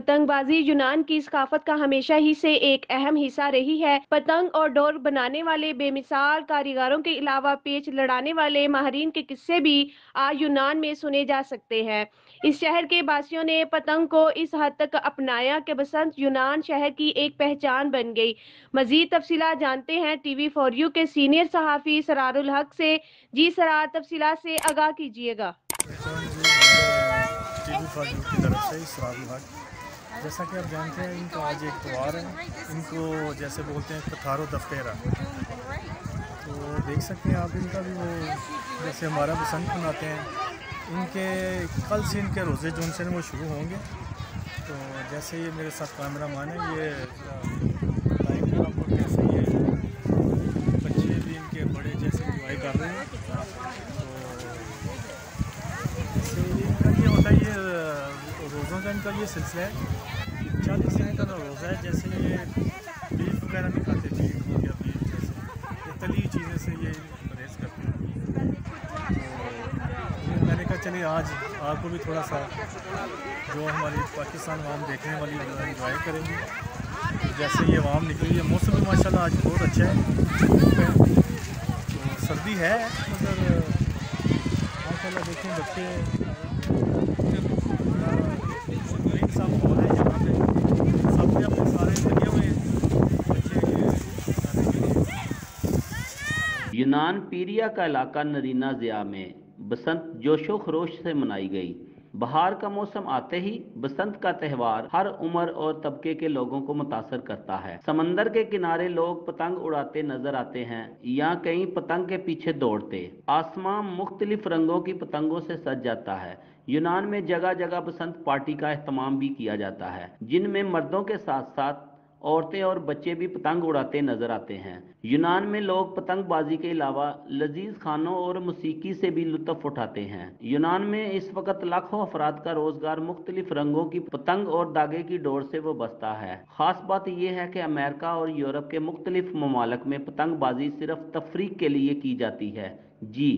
पतंगबाजी यूनान की सकाफत का हमेशा ही से एक अहम हिस्सा रही है। पतंग और डोर बनाने वाले बेमिसाल कारीगरों के अलावा पेच लड़ाने वाले माहिरीन के किस्से भी आज यूनान में सुने जा सकते हैं। इस शहर के वासियों ने पतंग को इस हद तक अपनाया कि बसंत यूनान शहर की एक पहचान बन गई। मजीद तफसीलात जानते हैं TV4U के सीनियर सहाफ़ी सरारुल हक से। जी सरार, तफसीलात से आगाह कीजिएगा। TV4U की तरफ से सरारुल हक, जैसा कि आप जानते हैं इनका आज एक त्यौहार है, इनको जैसे बोलते हैं कथारो दफ्तेरा। तो देख सकते हैं आप इनका भी वो जैसे हमारा बसंत मनाते हैं, इनके कल से इनके रोज़े जून से वो शुरू होंगे। तो जैसे ये मेरे साथ कैमरा मैन है, ये बताएंगे आपको कैसे ये बच्चे भी इनके बड़े जैसे इंजॉय कर रहे हैं। तो इनका ये होता है, ये रोज़ों का इनका ये सिलसिला है। 40 दिन का रोज़ा है। जैसे ये बीफ वगैरह नहीं खाते, बीफ हो गया, बीफ जैसे ये तली चीज़ें से ये परहेज़ करते हैं। तो मैंने कहा चलिए आज आपको भी थोड़ा सा जो हमारी पाकिस्तान वाम देखने वाली इंजॉय करेंगे। तो जैसे ये वाम निकली है, मौसम भी माशाल्लाह आज बहुत अच्छा है। तो सर्दी है मगर माशाल्लाह देखें बच्चे सब हो रहे हैं यहाँ पे, सब भी अपने सारे लगे हुए हैं बच्चे यूनान पीरिया का इलाका नरीना ज़िया में बसंत जोशो खरोश से मनाई गई। बहार का मौसम आते ही बसंत का त्यौहार हर उम्र और तबके के लोगों को मुतासर करता है। समंदर के किनारे लोग पतंग उड़ाते नजर आते हैं या कहीं पतंग के पीछे दौड़ते। आसमान मुख्तलिफ रंगों की पतंगों से सज जाता है। यूनान में जगह जगह बसंत पार्टी का एहतमाम भी किया जाता है, जिनमें मर्दों के साथ साथ औरतें और बच्चे भी पतंग उड़ाते नजर आते हैं। यूनान में लोग पतंगबाजी के अलावा लजीज खानों और मौसीकी से भी लुत्फ उठाते हैं। यूनान में इस वक्त लाखों अफराद का रोजगार मुख्तलिफ रंगों की पतंग और धागे की डोर से वाबस्ता है। खास बात यह है कि अमेरिका और यूरोप के मुख्तलिफ ममालिक में पतंगबाजी सिर्फ तफरीक के लिए की जाती है। जी